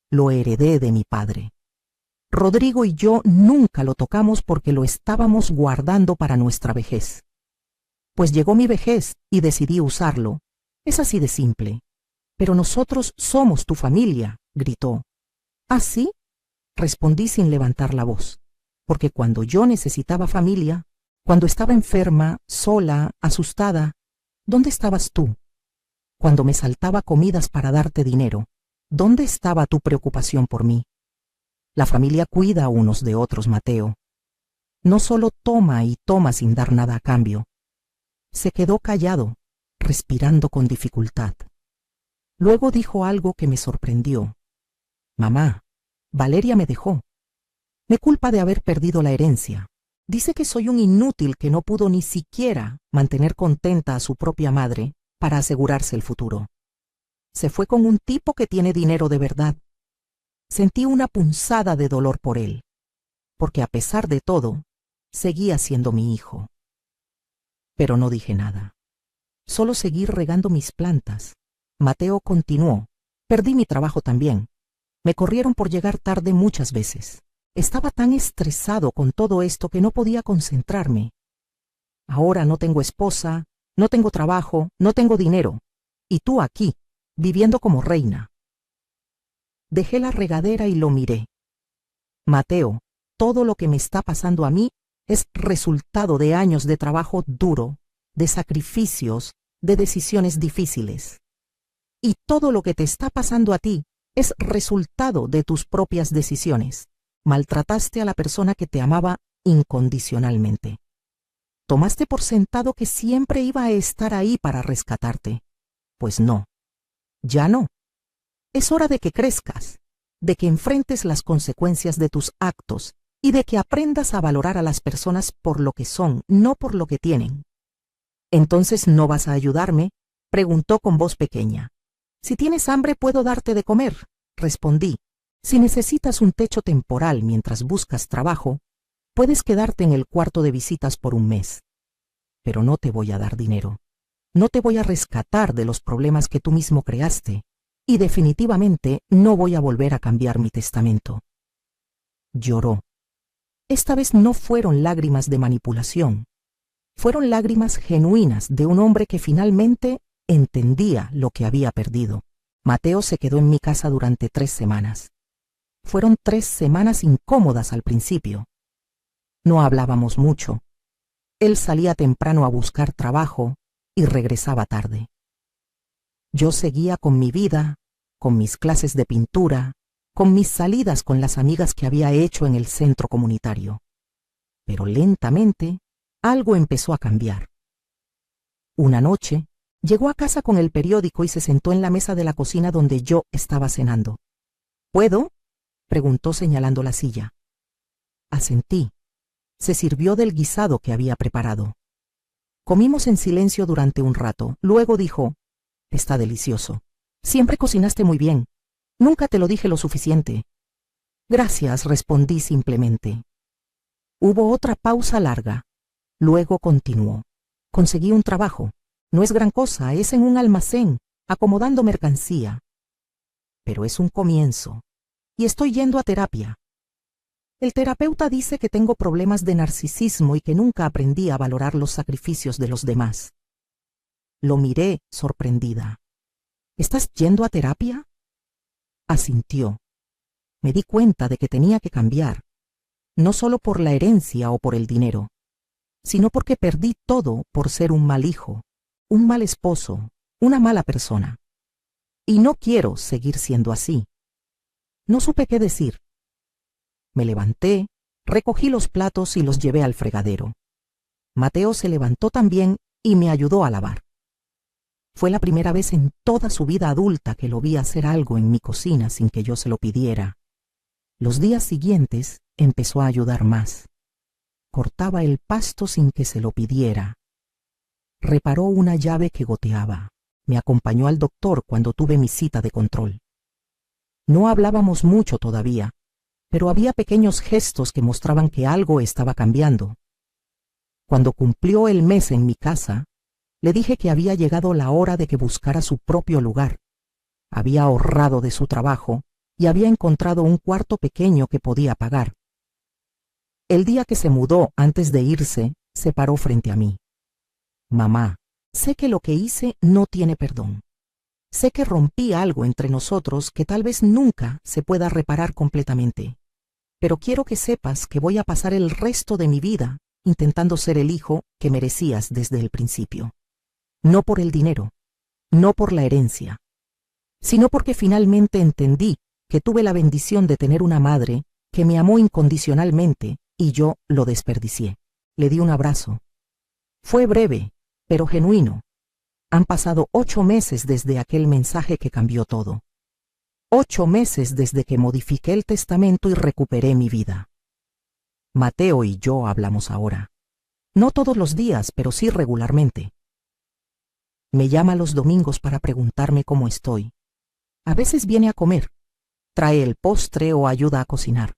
Lo heredé de mi padre. Rodrigo y yo nunca lo tocamos porque lo estábamos guardando para nuestra vejez. Pues llegó mi vejez y decidí usarlo. Es así de simple. Pero nosotros somos tu familia, gritó. ¿Ah, sí? Respondí sin levantar la voz, porque cuando yo necesitaba familia, cuando estaba enferma, sola, asustada, ¿dónde estabas tú? Cuando me saltaba comidas para darte dinero, ¿dónde estaba tu preocupación por mí? La familia cuida unos de otros, Mateo. No solo toma y toma sin dar nada a cambio. Se quedó callado, respirando con dificultad. Luego dijo algo que me sorprendió. Mamá, Valeria me dejó. Me culpa de haber perdido la herencia. Dice que soy un inútil que no pudo ni siquiera mantener contenta a su propia madre para asegurarse el futuro. Se fue con un tipo que tiene dinero de verdad. Sentí una punzada de dolor por él, porque a pesar de todo, seguía siendo mi hijo. Pero no dije nada. Solo seguí regando mis plantas. Mateo continuó. Perdí mi trabajo también. Me corrieron por llegar tarde muchas veces. Estaba tan estresado con todo esto que no podía concentrarme. Ahora no tengo esposa, no tengo trabajo, no tengo dinero. Y tú aquí, viviendo como reina. Dejé la regadera y lo miré. Mateo, todo lo que me está pasando a mí es resultado de años de trabajo duro, de sacrificios, de decisiones difíciles. Y todo lo que te está pasando a ti es resultado de tus propias decisiones. Maltrataste a la persona que te amaba incondicionalmente. Tomaste por sentado que siempre iba a estar ahí para rescatarte. Pues no, ya no. Es hora de que crezcas, de que enfrentes las consecuencias de tus actos y de que aprendas a valorar a las personas por lo que son, no por lo que tienen. ¿Entonces no vas a ayudarme?, preguntó con voz pequeña. Si tienes hambre puedo darte de comer, respondí. Si necesitas un techo temporal mientras buscas trabajo, puedes quedarte en el cuarto de visitas por un mes. Pero no te voy a dar dinero. No te voy a rescatar de los problemas que tú mismo creaste. Y definitivamente no voy a volver a cambiar mi testamento. Lloró. Esta vez no fueron lágrimas de manipulación. Fueron lágrimas genuinas de un hombre que finalmente entendía lo que había perdido. Mateo se quedó en mi casa durante 3 semanas. Fueron 3 semanas incómodas al principio. No hablábamos mucho. Él salía temprano a buscar trabajo y regresaba tarde. Yo seguía con mi vida, con mis clases de pintura, con mis salidas con las amigas que había hecho en el centro comunitario. Pero lentamente, algo empezó a cambiar. Una noche, llegó a casa con el periódico y se sentó en la mesa de la cocina donde yo estaba cenando. ¿Puedo?, preguntó señalando la silla. Asentí. Se sirvió del guisado que había preparado. Comimos en silencio durante un rato. Luego dijo: «Está delicioso. Siempre cocinaste muy bien. Nunca te lo dije lo suficiente». «Gracias», respondí simplemente. Hubo otra pausa larga. Luego continuó. «Conseguí un trabajo. No es gran cosa, es en un almacén, acomodando mercancía. Pero es un comienzo. Y estoy yendo a terapia. El terapeuta dice que tengo problemas de narcisismo y que nunca aprendí a valorar los sacrificios de los demás». Lo miré sorprendida. «¿Estás yendo a terapia?». Asintió. Me di cuenta de que tenía que cambiar, no solo por la herencia o por el dinero, sino porque perdí todo por ser un mal hijo, un mal esposo, una mala persona. Y no quiero seguir siendo así. No supe qué decir. Me levanté, recogí los platos y los llevé al fregadero. Mateo se levantó también y me ayudó a lavar. Fue la primera vez en toda su vida adulta que lo vi hacer algo en mi cocina sin que yo se lo pidiera. Los días siguientes empezó a ayudar más. Cortaba el pasto sin que se lo pidiera. Reparó una llave que goteaba. Me acompañó al doctor cuando tuve mi cita de control. No hablábamos mucho todavía, pero había pequeños gestos que mostraban que algo estaba cambiando. Cuando cumplió el mes en mi casa, le dije que había llegado la hora de que buscara su propio lugar. Había ahorrado de su trabajo y había encontrado un cuarto pequeño que podía pagar. El día que se mudó antes de irse, se paró frente a mí. Mamá, sé que lo que hice no tiene perdón. Sé que rompí algo entre nosotros que tal vez nunca se pueda reparar completamente. Pero quiero que sepas que voy a pasar el resto de mi vida intentando ser el hijo que merecías desde el principio. No por el dinero, no por la herencia, sino porque finalmente entendí que tuve la bendición de tener una madre que me amó incondicionalmente y yo lo desperdicié. Le di un abrazo. Fue breve, pero genuino. Han pasado 8 meses desde aquel mensaje que cambió todo. 8 meses desde que modifiqué el testamento y recuperé mi vida. Mateo y yo hablamos ahora. No todos los días, pero sí regularmente. Me llama los domingos para preguntarme cómo estoy. A veces viene a comer, trae el postre o ayuda a cocinar.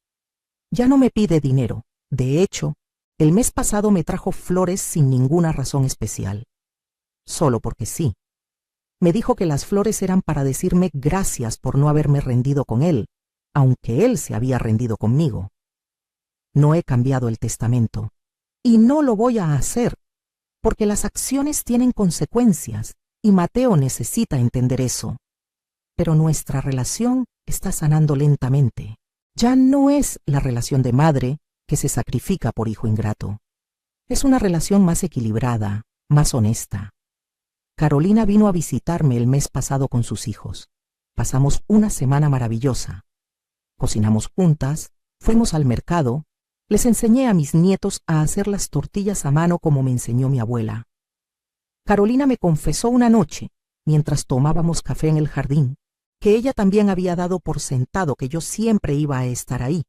Ya no me pide dinero. De hecho, el mes pasado me trajo flores sin ninguna razón especial. Solo porque sí. Me dijo que las flores eran para decirme gracias por no haberme rendido con él, aunque él se había rendido conmigo. No he cambiado el testamento, y no lo voy a hacer, porque las acciones tienen consecuencias, y Mateo necesita entender eso. Pero nuestra relación está sanando lentamente. Ya no es la relación de madre que se sacrifica por hijo ingrato. Es una relación más equilibrada, más honesta. Carolina vino a visitarme el mes pasado con sus hijos. Pasamos una semana maravillosa. Cocinamos juntas, fuimos al mercado, les enseñé a mis nietos a hacer las tortillas a mano como me enseñó mi abuela. Carolina me confesó una noche, mientras tomábamos café en el jardín, que ella también había dado por sentado que yo siempre iba a estar ahí,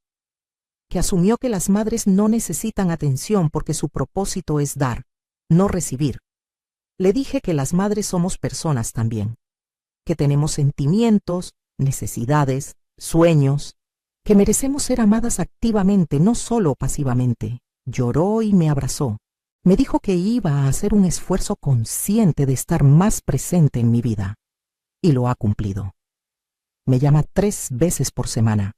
que asumió que las madres no necesitan atención porque su propósito es dar, no recibir. Le dije que las madres somos personas también, que tenemos sentimientos, necesidades, sueños, que merecemos ser amadas activamente, no solo pasivamente. Lloró y me abrazó. Me dijo que iba a hacer un esfuerzo consciente de estar más presente en mi vida. Y lo ha cumplido. Me llama 3 veces por semana.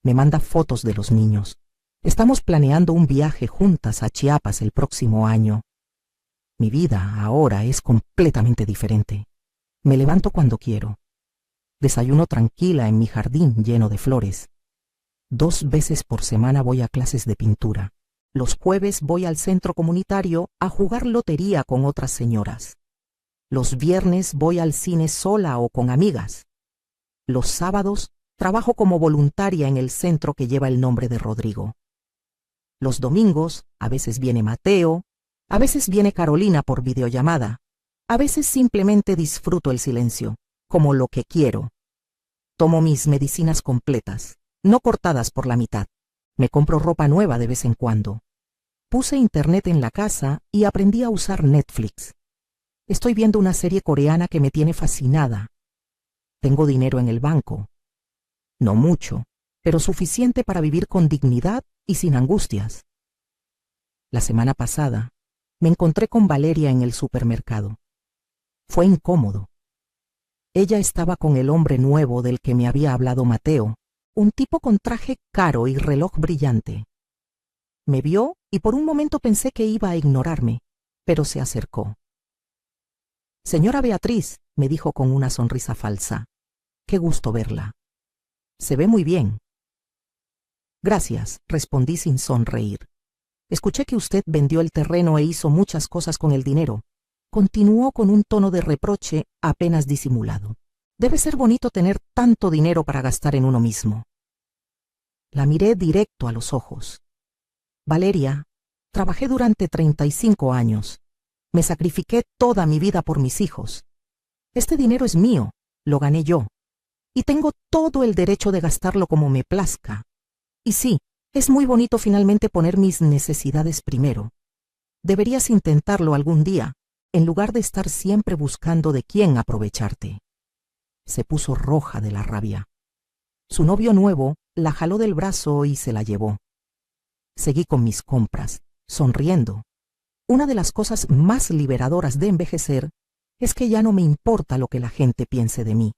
Me manda fotos de los niños. Estamos planeando un viaje juntas a Chiapas el próximo año. Mi vida ahora es completamente diferente. Me levanto cuando quiero. Desayuno tranquila en mi jardín lleno de flores. 2 veces por semana voy a clases de pintura. Los jueves voy al centro comunitario a jugar lotería con otras señoras. Los viernes voy al cine sola o con amigas. Los sábados trabajo como voluntaria en el centro que lleva el nombre de Rodrigo. Los domingos a veces viene Mateo, a veces viene Carolina por videollamada, a veces simplemente disfruto el silencio, como lo que quiero. Tomo mis medicinas completas, no cortadas por la mitad. Me compro ropa nueva de vez en cuando. Puse internet en la casa y aprendí a usar Netflix. Estoy viendo una serie coreana que me tiene fascinada. Tengo dinero en el banco. No mucho, pero suficiente para vivir con dignidad y sin angustias. La semana pasada, me encontré con Valeria en el supermercado. Fue incómodo. Ella estaba con el hombre nuevo del que me había hablado Mateo, un tipo con traje caro y reloj brillante. Me vio y por un momento pensé que iba a ignorarme, pero se acercó. Señora Beatriz, me dijo con una sonrisa falsa. Qué gusto verla. Se ve muy bien. Gracias, respondí sin sonreír. Escuché que usted vendió el terreno e hizo muchas cosas con el dinero. Continuó con un tono de reproche apenas disimulado. Debe ser bonito tener tanto dinero para gastar en uno mismo. La miré directo a los ojos. Valeria, trabajé durante 35 años. Me sacrifiqué toda mi vida por mis hijos. Este dinero es mío, lo gané yo. Y tengo todo el derecho de gastarlo como me plazca. Y sí, es muy bonito finalmente poner mis necesidades primero. Deberías intentarlo algún día, en lugar de estar siempre buscando de quién aprovecharte. Se puso roja de la rabia. Su novio nuevo la jaló del brazo y se la llevó. Seguí con mis compras, sonriendo. Una de las cosas más liberadoras de envejecer es que ya no me importa lo que la gente piense de mí.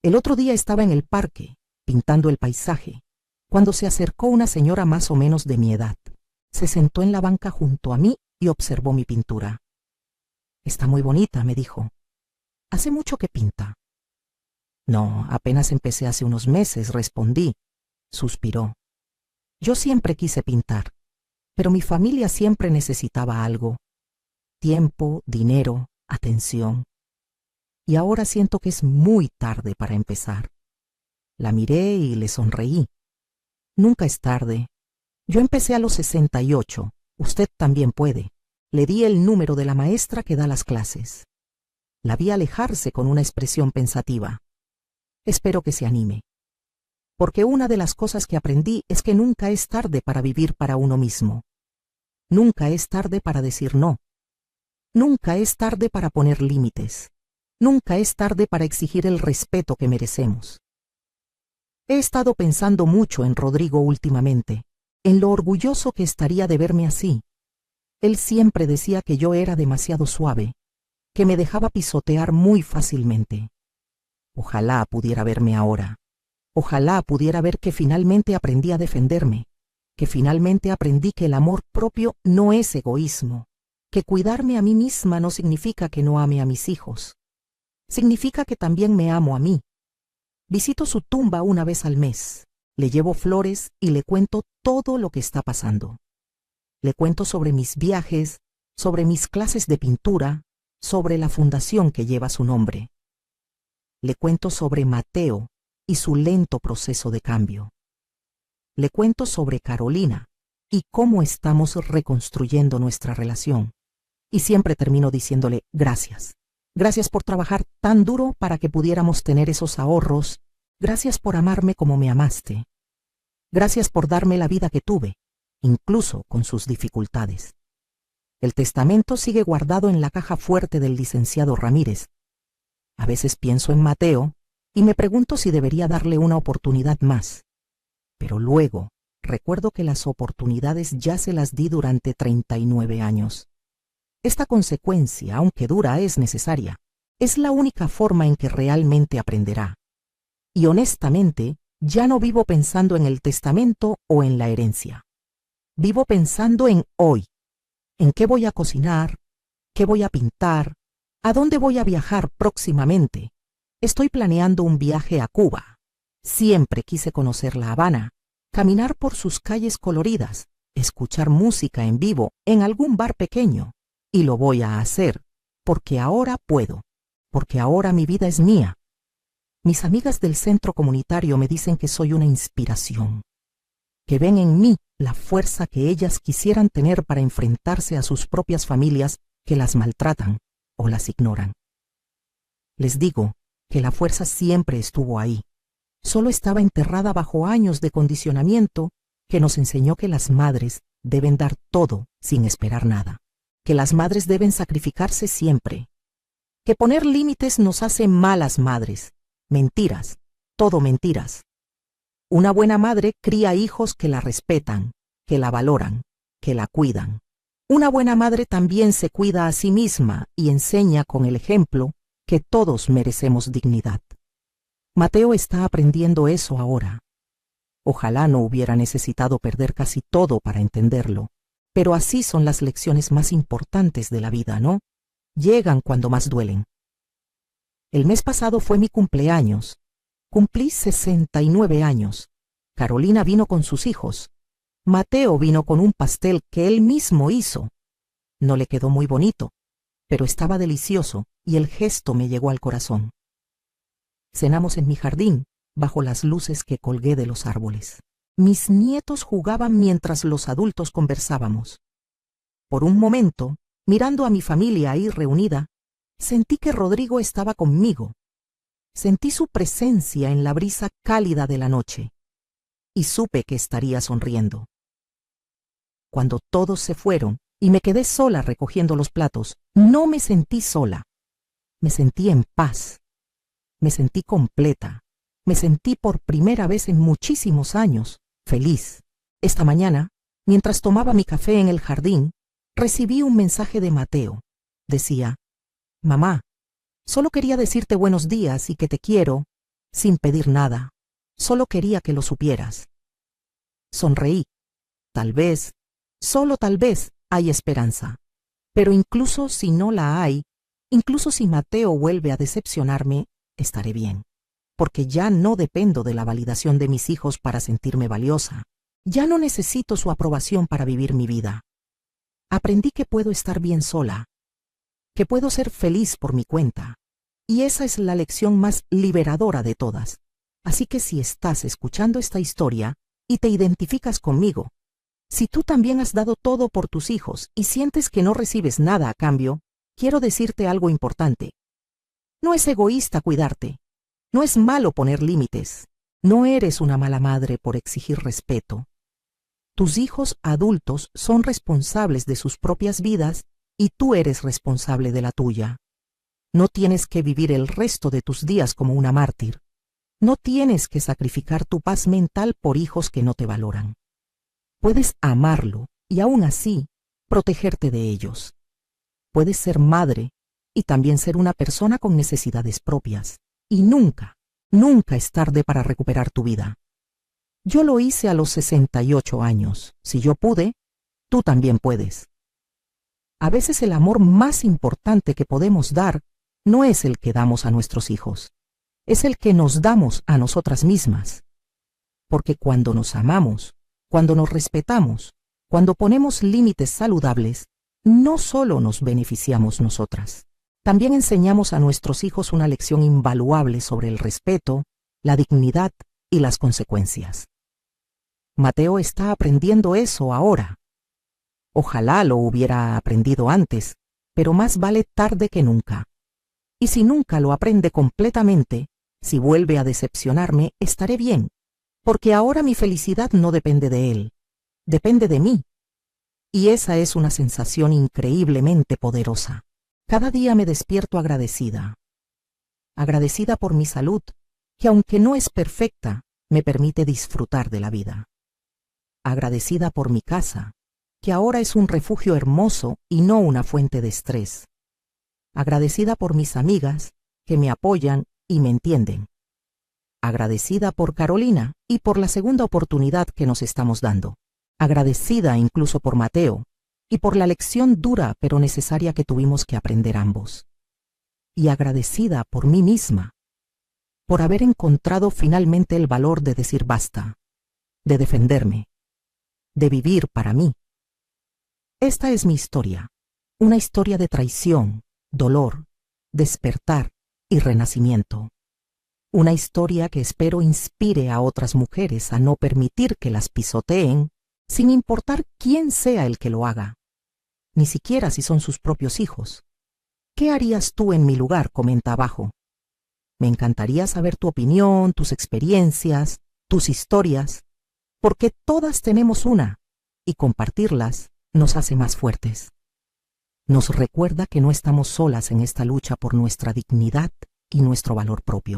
El otro día estaba en el parque, pintando el paisaje, cuando se acercó una señora más o menos de mi edad. Se sentó en la banca junto a mí y observó mi pintura. Está muy bonita, me dijo. ¿Hace mucho que pinta? No, apenas empecé hace unos meses, respondí. Suspiró. Yo siempre quise pintar, pero mi familia siempre necesitaba algo. Tiempo, dinero, atención. Y ahora siento que es muy tarde para empezar. La miré y le sonreí. Nunca es tarde. Yo empecé a los 68. Usted también puede. Le di el número de la maestra que da las clases. La vi alejarse con una expresión pensativa. Espero que se anime. Porque una de las cosas que aprendí es que nunca es tarde para vivir para uno mismo. Nunca es tarde para decir no. Nunca es tarde para poner límites. Nunca es tarde para exigir el respeto que merecemos. He estado pensando mucho en Rodrigo últimamente, en lo orgulloso que estaría de verme así. Él siempre decía que yo era demasiado suave, que me dejaba pisotear muy fácilmente. Ojalá pudiera verme ahora. Ojalá pudiera ver que finalmente aprendí a defenderme, que finalmente aprendí que el amor propio no es egoísmo, que cuidarme a mí misma no significa que no ame a mis hijos. Significa que también me amo a mí. Visito su tumba una vez al mes, le llevo flores y le cuento todo lo que está pasando. Le cuento sobre mis viajes, sobre mis clases de pintura, sobre la fundación que lleva su nombre. Le cuento sobre Mateo y su lento proceso de cambio. Le cuento sobre Carolina y cómo estamos reconstruyendo nuestra relación. Y siempre termino diciéndole gracias. Gracias por trabajar tan duro para que pudiéramos tener esos ahorros. Gracias por amarme como me amaste. Gracias por darme la vida que tuve, incluso con sus dificultades. El testamento sigue guardado en la caja fuerte del licenciado Ramírez. A veces pienso en Mateo y me pregunto si debería darle una oportunidad más. Pero luego recuerdo que las oportunidades ya se las di durante 39 años. Esta consecuencia, aunque dura, es necesaria. Es la única forma en que realmente aprenderá. Y honestamente, ya no vivo pensando en el testamento o en la herencia. Vivo pensando en hoy. En qué voy a cocinar, qué voy a pintar, a dónde voy a viajar próximamente. Estoy planeando un viaje a Cuba. Siempre quise conocer La Habana, caminar por sus calles coloridas, escuchar música en vivo en algún bar pequeño. Y lo voy a hacer, porque ahora puedo, porque ahora mi vida es mía. Mis amigas del centro comunitario me dicen que soy una inspiración, que ven en mí la fuerza que ellas quisieran tener para enfrentarse a sus propias familias que las maltratan o las ignoran. Les digo que la fuerza siempre estuvo ahí, solo estaba enterrada bajo años de condicionamiento que nos enseñó que las madres deben dar todo sin esperar nada, que las madres deben sacrificarse siempre, que poner límites nos hace malas madres. Mentiras, todo mentiras. Una buena madre cría hijos que la respetan, que la valoran, que la cuidan. Una buena madre también se cuida a sí misma y enseña con el ejemplo que todos merecemos dignidad. Mateo está aprendiendo eso ahora. Ojalá no hubiera necesitado perder casi todo para entenderlo, pero así son las lecciones más importantes de la vida, ¿no? Llegan cuando más duelen. El mes pasado fue mi cumpleaños. Cumplí 69 años. Carolina vino con sus hijos. Mateo vino con un pastel que él mismo hizo. No le quedó muy bonito, pero estaba delicioso y el gesto me llegó al corazón. Cenamos en mi jardín, bajo las luces que colgué de los árboles. Mis nietos jugaban mientras los adultos conversábamos. Por un momento, mirando a mi familia ahí reunida, sentí que Rodrigo estaba conmigo. Sentí su presencia en la brisa cálida de la noche y supe que estaría sonriendo. Cuando todos se fueron y me quedé sola recogiendo los platos, no me sentí sola. Me sentí en paz. Me sentí completa. Me sentí por primera vez en muchísimos años feliz. Esta mañana, mientras tomaba mi café en el jardín, recibí un mensaje de Mateo. Decía: «Mamá, solo quería decirte buenos días y que te quiero, sin pedir nada. Solo quería que lo supieras». Sonreí. Tal vez, solo tal vez, hay esperanza. Pero incluso si no la hay, Incluso si Mateo vuelve a decepcionarme, estaré bien, porque ya no dependo de la validación de mis hijos para sentirme valiosa. Ya no necesito su aprobación para vivir mi vida. Aprendí que puedo estar bien sola, que puedo ser feliz por mi cuenta, y esa es la lección más liberadora de todas. Así que si estás escuchando esta historia y te identificas conmigo, si tú también has dado todo por tus hijos y sientes que no recibes nada a cambio, quiero decirte algo importante. No es egoísta cuidarte. No es malo poner límites. No eres una mala madre por exigir respeto. Tus hijos adultos son responsables de sus propias vidas y tú eres responsable de la tuya. No tienes que vivir el resto de tus días como una mártir. No tienes que sacrificar tu paz mental por hijos que no te valoran. Puedes amarlo y aún así protegerte de ellos. Puedes ser madre y también ser una persona con necesidades propias. Y nunca, nunca es tarde para recuperar tu vida. Yo lo hice a los 68 años. Si yo pude, tú también puedes. A veces el amor más importante que podemos dar no es el que damos a nuestros hijos, es el que nos damos a nosotras mismas. Porque cuando nos amamos, cuando nos respetamos, cuando ponemos límites saludables, no solo nos beneficiamos nosotras, también enseñamos a nuestros hijos una lección invaluable sobre el respeto, la dignidad y las consecuencias. Mateo está aprendiendo eso ahora. Ojalá lo hubiera aprendido antes, pero más vale tarde que nunca. Y si nunca lo aprende completamente, si vuelve a decepcionarme, estaré bien, porque ahora mi felicidad no depende de él, depende de mí. Y esa es una sensación increíblemente poderosa. Cada día me despierto agradecida. Agradecida por mi salud, que aunque no es perfecta, me permite disfrutar de la vida. Agradecida por mi casa, que ahora es un refugio hermoso y no una fuente de estrés. Agradecida por mis amigas, que me apoyan y me entienden. Agradecida por Carolina y por la segunda oportunidad que nos estamos dando. Agradecida incluso por Mateo y por la lección dura pero necesaria que tuvimos que aprender ambos. Y agradecida por mí misma, por haber encontrado finalmente el valor de decir basta, de defenderme, de vivir para mí. Esta es mi historia, una historia de traición, dolor, despertar y renacimiento. Una historia que espero inspire a otras mujeres a no permitir que las pisoteen, sin importar quién sea el que lo haga, ni siquiera si son sus propios hijos. ¿Qué harías tú en mi lugar? Comenta abajo. Me encantaría saber tu opinión, tus experiencias, tus historias, porque todas tenemos una, y compartirlas nos hace más fuertes. Nos recuerda que no estamos solas en esta lucha por nuestra dignidad y nuestro valor propio.